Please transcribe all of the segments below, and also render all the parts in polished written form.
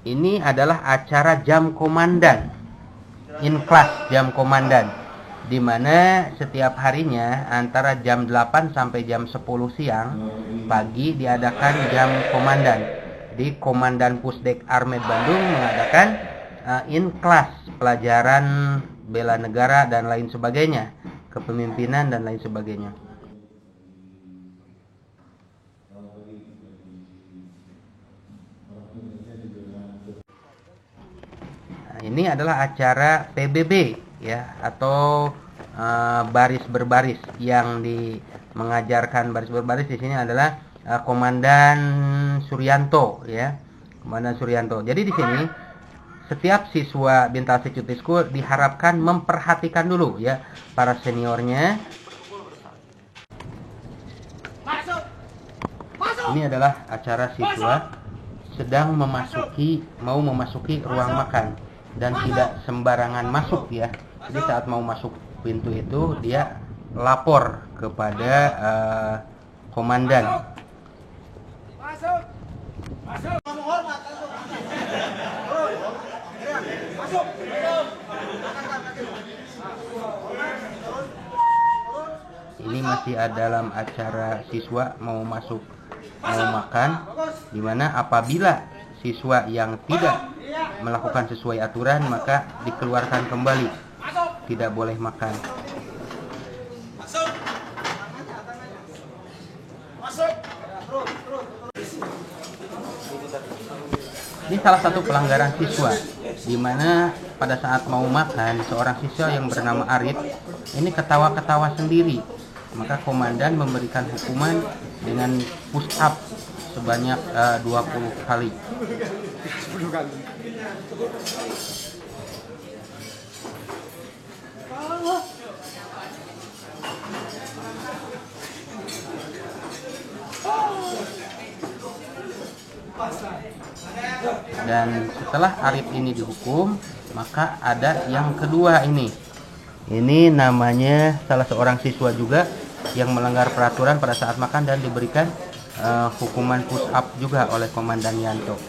Ini adalah acara jam komandan, in class jam komandan, di mana setiap harinya antara jam 8 sampai jam 10 siang pagi diadakan jam komandan. Di Komandan Pusdek Armed Bandung mengadakan in class pelajaran bela negara dan lain sebagainya, kepemimpinan dan lain sebagainya. Ini adalah acara PBB ya, atau baris berbaris. Yang mengajarkan baris berbaris di sini adalah Komandan Suryanto ya, Komandan Suryanto. Jadi di sini setiap siswa Bintang Security School diharapkan memperhatikan dulu ya para seniornya. Ini adalah acara siswa sedang mau memasuki ruang makan dan tidak sembarangan masuk ya. Jadi saat mau masuk pintu itu dia lapor kepada komandan. Ini masih dalam acara siswa mau makan, dimana apabila siswa yang tidak melakukan sesuai aturan maka dikeluarkan kembali, tidak boleh makan. Ini salah satu pelanggaran siswa, di mana pada saat mau makan seorang siswa yang bernama Arif ini ketawa-ketawa sendiri, maka komandan memberikan hukuman dengan push up sebanyak 20 kali. Dan setelah Arif ini dihukum, maka ada yang kedua ini. Ini namanya salah seorang siswa juga yang melanggar peraturan pada saat makan dan diberikan hukuman push up juga oleh Komandan Yanto.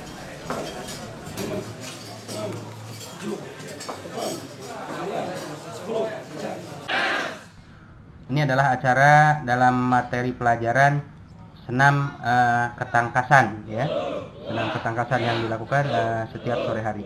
Ini adalah acara dalam materi pelajaran senam ketangkasan ya. Senam ketangkasan yang dilakukan setiap sore hari.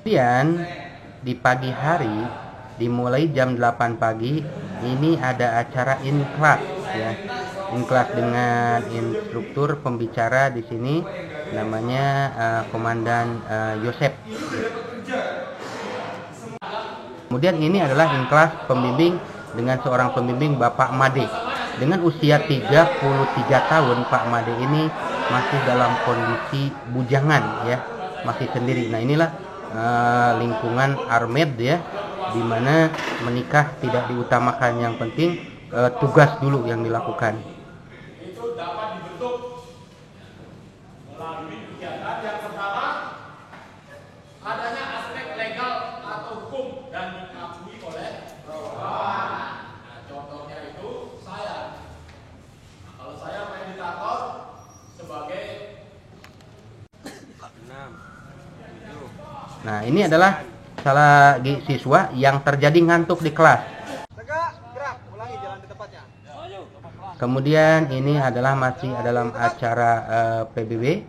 Kemudian di pagi hari dimulai jam 8 pagi ini ada acara in class ya. In class dengan instruktur pembicara di sini namanya Komandan Yosep. Kemudian ini adalah in class pembimbing dengan seorang pembimbing Bapak Made. Dengan usia 33 tahun Pak Made ini masih dalam kondisi bujangan ya, masih sendiri. Nah inilah lingkungan Armed ya, dimana menikah tidak diutamakan, yang penting tugas dulu yang dilakukan. Itu dapat dibentuk melalui kegiatan yang pertama adanya aspek legal atau hukum dan diakui oleh bawahan. Nah, contohnya itu saya. Nah, kalau saya meditator sebagai Nah, ini adalah salah siswa yang terjadi ngantuk di kelas. Tegak, gerak, ulangi jalan di tempatnya. Kemudian ini adalah masih dalam acara PBB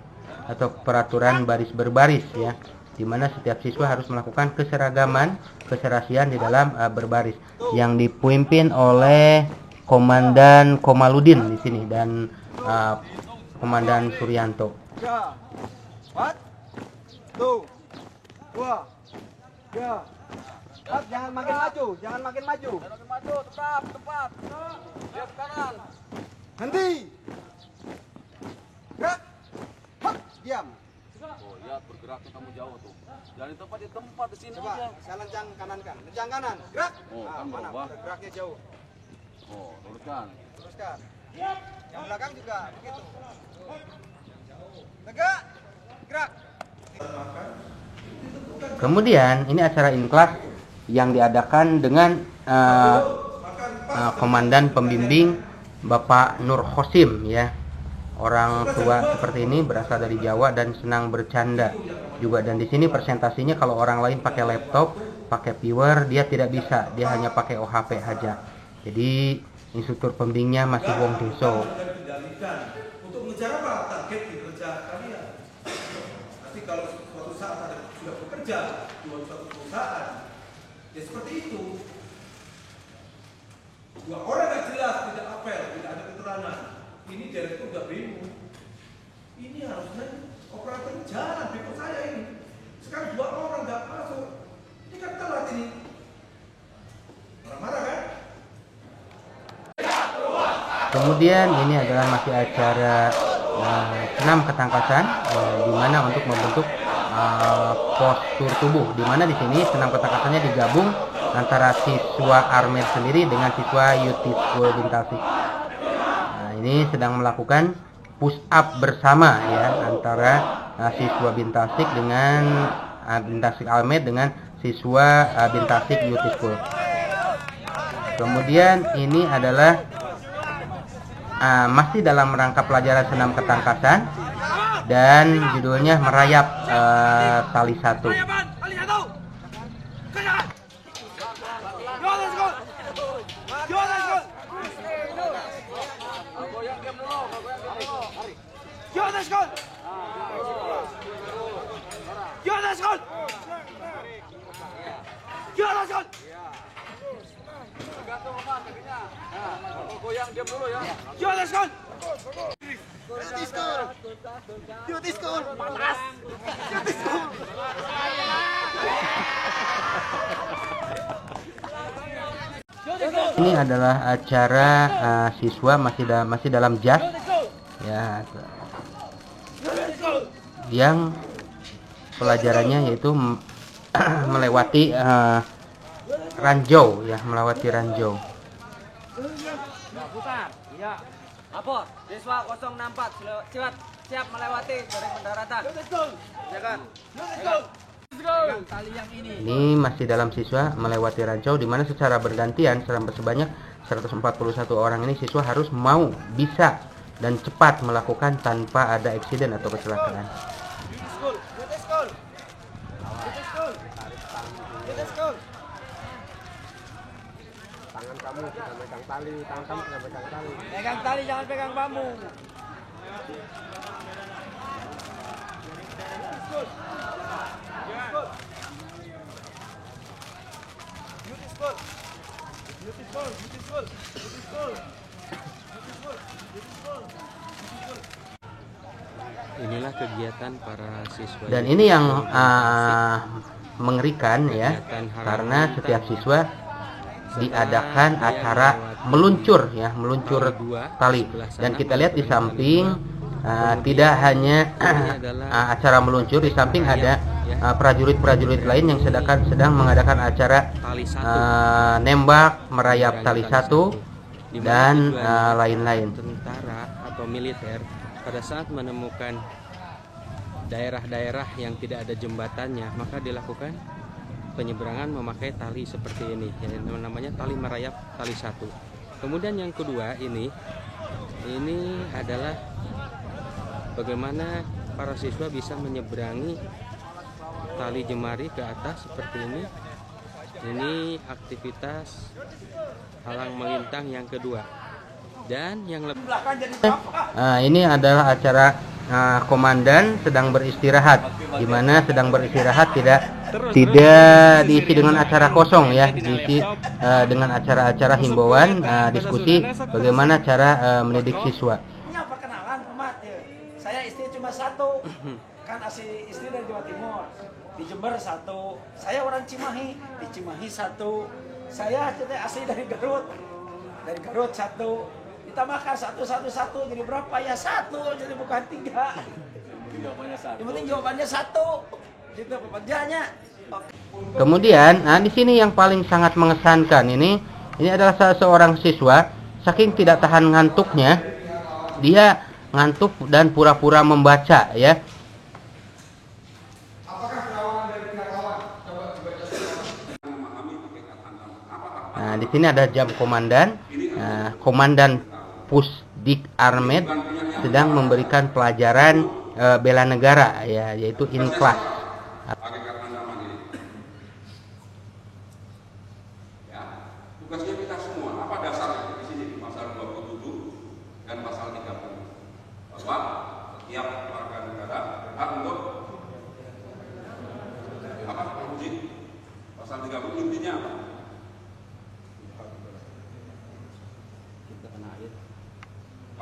atau peraturan baris berbaris ya, di mana setiap siswa harus melakukan keserasian di dalam berbaris yang dipimpin oleh Komandan Komaludin di sini dan Komandan Suryanto. 3, 4, 1, 2, 3, Gerak, jangan makin maju, jangan makin maju. Makin maju, tepat, tepat. Lihat ke kanan. Henti. Gerak. Hop, diam. Oh ya, bergeraknya kamu jauh tuh. Jangan di tempat di sini Coba aja. saya lencang kanankan. Lencang kanan. Gerak. Oh, Nah, kan mana? berubah. Udah geraknya jauh. Oh, luruskan. Teruskan. Yang belakang juga begitu. Tegak. Gerak. Kemudian ini acara inklas yang diadakan dengan komandan pembimbing Bapak Nur Khosim ya. Orang tua seperti ini berasal dari Jawa dan senang bercanda juga, dan di sini presentasinya kalau orang lain pakai laptop, pakai viewer, dia tidak bisa, dia hanya pakai OHP aja. Jadi instruktur pembimbingnya masih Wong Deso. Untuk mengejar apa? Target kinerja kalian. Nanti kalau suatu saat ada sudah bekerja di suatu perusahaan, ya seperti itu. Dua orang yang jelas, tidak apel, tidak ada keterangan. Ini direktur udah bingung. Ini harusnya operator jalan beko saya ini. Sekarang dua orang nggak masuk. Ini kan telat ini. Marah-marah kan? Kemudian ini adalah masih acara senam ketangkasan di mana untuk membentuk postur tubuh, di mana di sini senam ketangkasannya digabung antara siswa Armed sendiri dengan siswa Youth School Bintasik. Nah, ini sedang melakukan push up bersama ya antara siswa Bintasik dengan Bintasik Armed dengan siswa Bintasik Youth School. Kemudian ini adalah masih dalam rangka pelajaran senam ketangkasan dan judulnya merayap tali satu. Goyang diam dulu ya. Youth School. Panas. Youth School. Ini adalah acara siswa masih dalam jas ya, yang pelajarannya yaitu melewati ranjau ya, melewati ranjau. Putar. Iya. Lapor. Siswa 064 siap melewati garis pendaratan. Ya kan? Tali yang ini. Ini masih dalam siswa melewati ranjau, di mana secara bergantian sebanyak 141 orang ini siswa harus mau, bisa, dan cepat melakukan tanpa ada eksiden atau kecelakaan. Tangan kamu kita megang tali, tangan kamu kita megang tali. Pegang tali, jangan pegang bambu. Inilah kegiatan para siswa. Dan ini yang mengerikan ya, karena setiap siswa diadakan acara meluncur ya, meluncur tali. Dan kita lihat di samping tidak hanya acara meluncur, di samping ada prajurit-prajurit lain yang sedang mengadakan acara nembak, merayap tali satu, dan lain-lain. Tentara atau militer pada saat menemukan daerah-daerah yang tidak ada jembatannya, maka dilakukan penyeberangan memakai tali seperti ini, yang namanya tali merayap tali satu. Kemudian yang kedua ini adalah bagaimana para siswa bisa menyeberangi tali jemari ke atas seperti ini. Ini aktivitas halang melintang yang kedua. Dan yang lebih ini adalah acara komandan sedang beristirahat, di mana sedang beristirahat tidak diisi dengan acara kosong ya, diisi dengan acara-acara himbauan, diskusi bagaimana cara mendidik siswa. Perkenalan umat ya. Saya istri cuma satu. Kan istri dari Jawa Timur. di Jember 1, saya orang Cimahi, di Cimahi 1, saya asli dari Garut 1, ditambahkan 1 jadi berapa ya? 1, jadi bukan 3. Yang penting jawabannya 1, gitu pekerjaannya. Kemudian, nah di sini yang paling sangat mengesankan ini adalah seorang siswa saking tidak tahan ngantuknya, dia ngantuk dan pura-pura membaca ya. Nah, di sini ada jam komandan. Komandan Pusdik Armed sedang memberikan pelajaran bela negara ya, yaitu in class. Tugasnya kita semua, apa dasarnya di sini pasal 27 dan pasal 30. Bahwa setiap warga negara berhak untuk apa? Uji. Pasal 30 intinya apa?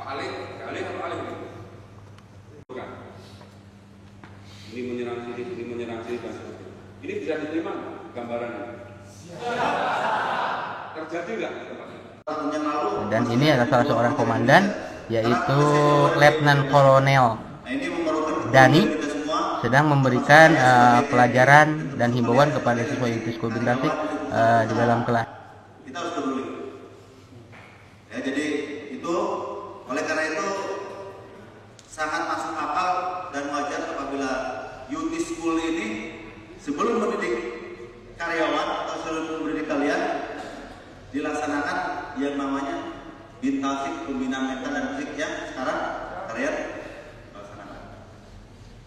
Pak Alih atau Alih? Bukan. Ini menyerang sini dan sebagainya. Ini bisa diterima gambarannya. Terjadi nggak? Dan ini adalah salah seorang komandan, yaitu Letnan Kolonel Dani, sedang memberikan pelajaran dan himbauan kepada siswa Unit School Bintasik di dalam kelas. Kita harus peduli. Ya, jadi itu oleh karena itu sangat masuk akal dan wajar apabila Unit School ini sebelum mendidik karyawan atau sebelum mendidik kalian dilaksanakan yang namanya Bintasik pembinaan mental dan fisik yang sekarang kalian laksanakan.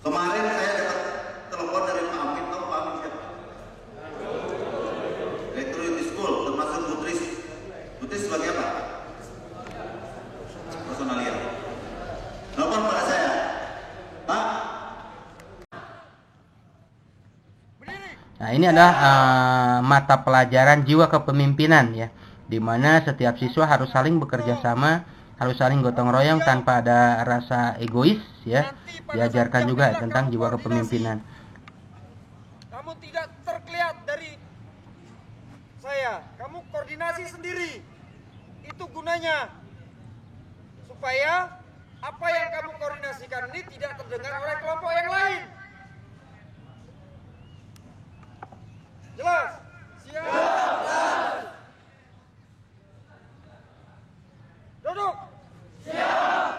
Kemarin saya dapat telepon dari Pak Amin, tahu Pak Amin siapa? Direktur Unit School, termasuk Butris sebagai apa? Personalia. Telepon pada saya, Pak. Nah, ini adalah mata pelajaran jiwa kepemimpinan ya, di mana setiap siswa harus saling bekerja sama, harus saling gotong royong tanpa ada rasa egois ya. Diajarkan juga tentang jiwa kepemimpinan. Kamu tidak terlihat dari saya, kamu koordinasi sendiri. Itu gunanya supaya apa yang kamu koordinasikan ini tidak terdengar oleh kelompok yang lain. Jelas? Siap. Duduk. Siap.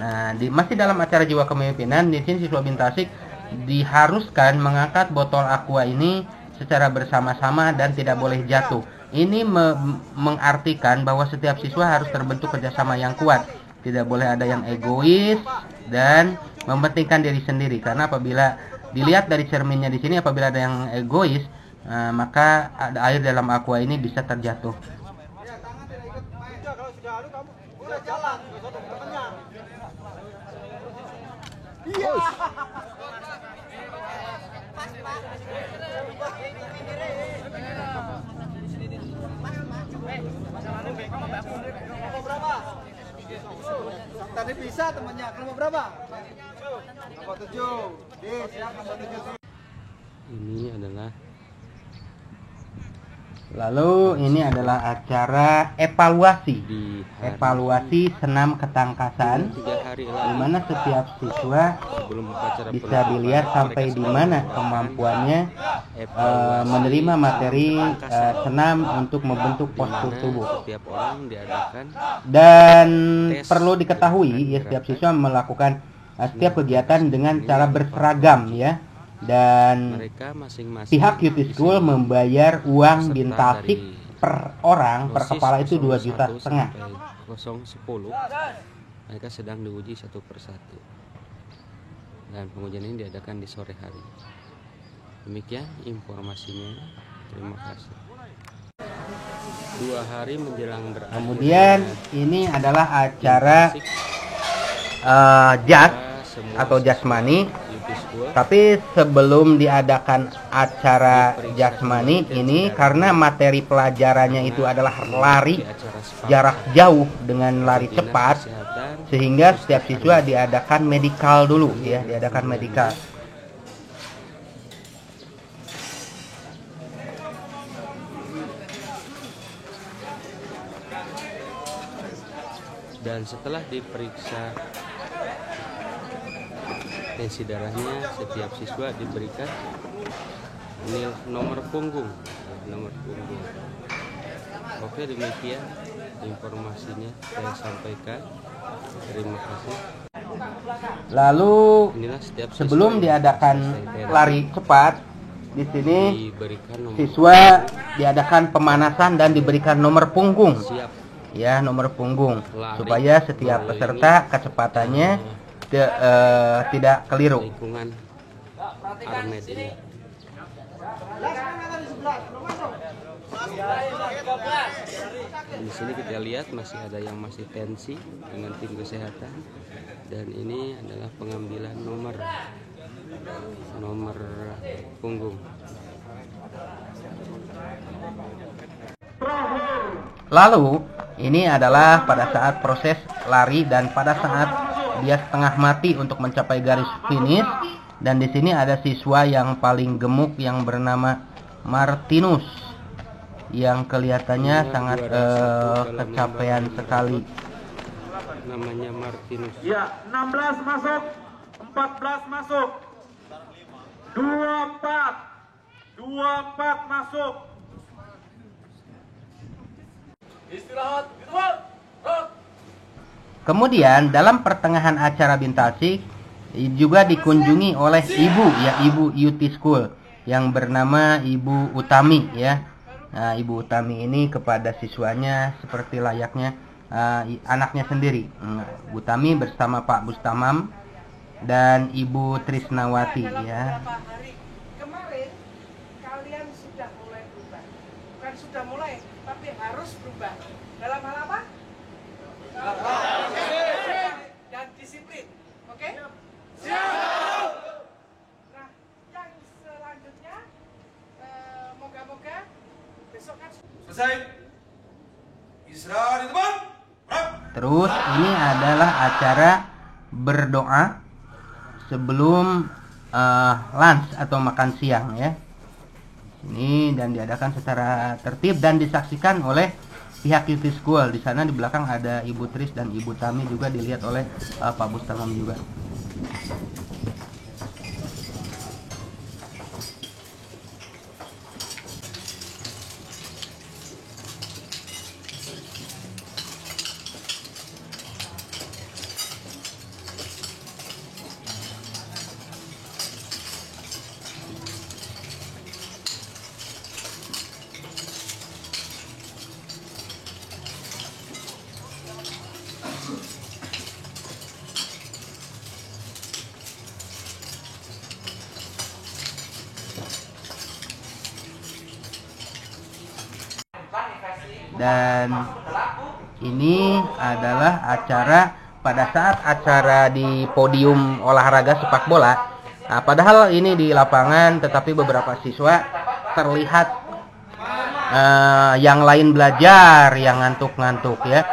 Nah, masih dalam acara jiwa kepemimpinan, di sini siswa Bintasik diharuskan mengangkat botol aqua ini secara bersama-sama dan tidak boleh jatuh. Ini mengartikan bahwa setiap siswa harus terbentuk kerjasama yang kuat. Tidak boleh ada yang egois dan mementingkan diri sendiri. Karena apabila dilihat dari cerminnya di sini, apabila ada yang egois, maka air dalam aqua ini bisa terjatuh. Tadi bisa temannya, kelompok berapa? Kelompok 7. Siap, kelompok 7. Ini adalah Lalu ini adalah acara evaluasi senam ketangkasan, di mana setiap siswa bisa dilihat sampai di mana kemampuannya menerima materi senam untuk membentuk postur tubuh. Dan perlu diketahui ya, setiap siswa melakukan setiap kegiatan dengan cara berseragam ya. Dan pihak Unit School membayar uang Bintasik per orang, per kepala itu 2,5 juta. 010 mereka sedang diuji satu persatu, dan pengujian ini diadakan di sore hari. Demikian informasinya, terima kasih. 2 hari menjelang berakhir. Kemudian ini adalah acara JAS atau jasmani Tapi sebelum diadakan acara jasmani ini, karena materi pelajarannya itu adalah lari jarak jauh dengan lari cepat, sehingga setiap siswa diadakan medikal dulu ya, diadakan medikal. Dan setelah diperiksa tensi darahnya, setiap siswa diberikan nomor punggung. Oke, demikian informasinya saya sampaikan. Terima kasih. Lalu sebelum diadakan lari cepat, di sini siswa diadakan pemanasan dan diberikan nomor punggung. Ya, nomor punggung supaya setiap peserta kecepatannya tidak keliru. Lingkungan Armed ini. Di sini kita lihat masih ada yang masih tensi dengan tim kesehatan, dan ini adalah pengambilan nomor punggung. Lalu ini adalah pada saat proses lari dan pada saat dia setengah mati untuk mencapai garis finish. Dan di sini ada siswa yang paling gemuk yang bernama Martinus, yang kelihatannya sangat kecapean sekali. Namanya Martinus. Ya, 16 masuk, 14 masuk, 24 masuk. Istirahat, Kemudian dalam pertengahan acara Bintasik juga dikunjungi oleh ibu UT School yang bernama Ibu Utami ya. Nah, Ibu Utami ini kepada siswanya seperti layaknya anaknya sendiri. Bu Utami bersama Pak Bustamam dan Ibu Trisnawati ya. Kemarin kalian sudah mulai berubah. Bukan sudah mulai, tapi harus berubah. Dalam hal apa? Dan disiplin. Oke? Siap. Nah, yang selanjutnya moga-moga besok kan Selesai. Istirahat di tempat. Terus ini adalah acara berdoa sebelum lunch atau makan siang ya. Ini dan diadakan secara tertib dan disaksikan oleh pihak UT School. Di sana di belakang ada Ibu Tris dan Ibu Tami, juga dilihat oleh Pak Bustamam juga. Dan ini adalah acara pada saat acara di podium olahraga sepak bola. Nah, padahal ini di lapangan, tetapi beberapa siswa terlihat yang lain belajar, yang ngantuk-ngantuk ya.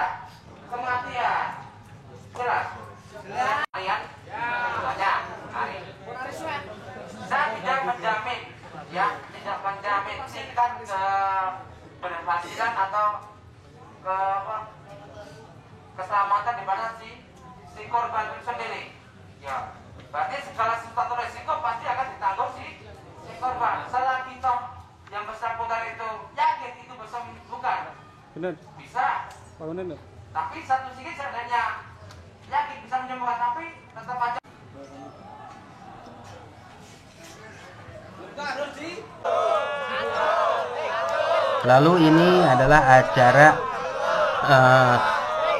Keberhasilan atau keselamatan di mana si korban itu sendiri. Ya, berarti segala sesuatu resiko pasti akan ditanggung si korban. Selagi toh yang bersangkutan itu yakin itu bukan. Benar. Bisa. Pak benar. Tapi satu sisi seandainya yakin bisa menyembuhkan, tapi tetap aja. Lalu ini adalah acara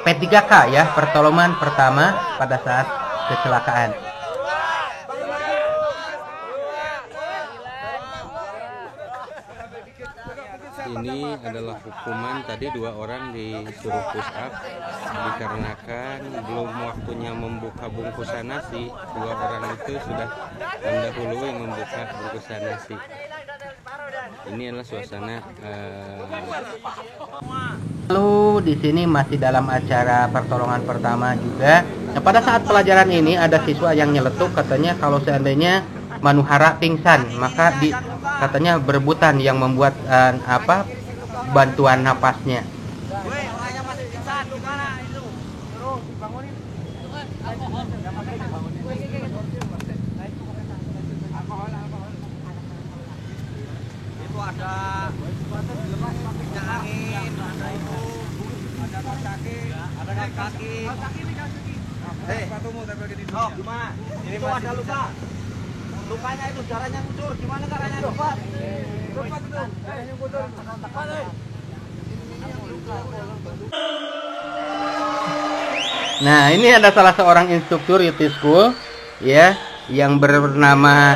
P3K ya, pertolongan pertama pada saat kecelakaan. ini adalah hukuman tadi 2 orang disuruh push up dikarenakan belum waktunya membuka bungkusan nasi. 2 orang itu sudah mendahului membuka bungkusan nasi. Ini adalah suasana. Lalu di sini masih dalam acara pertolongan pertama juga. Nah, pada saat pelajaran ini ada siswa yang nyeletuk, katanya kalau seandainya Manuhara pingsan, maka katanya berebutan yang membuat bantuan napasnya. Itu ada minyak angin, ada kaki. Sepatumu tapi di dunia. Gimana? Itu ada luka. Lukanya itu darahnya ngucur. Gimana caranya, Dok? Nah, ini ada salah seorang instruktur youth school ya yang bernama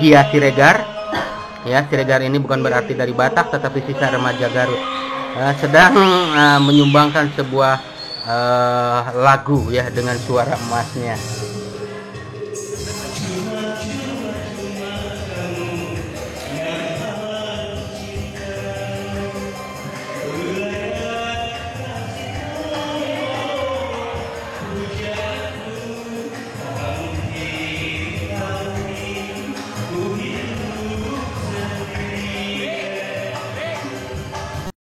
Gia Siregar. Ya, Siregar ini bukan berarti dari Batak tetapi sisa remaja Garut. Sedang menyumbangkan sebuah lagu ya dengan suara emasnya.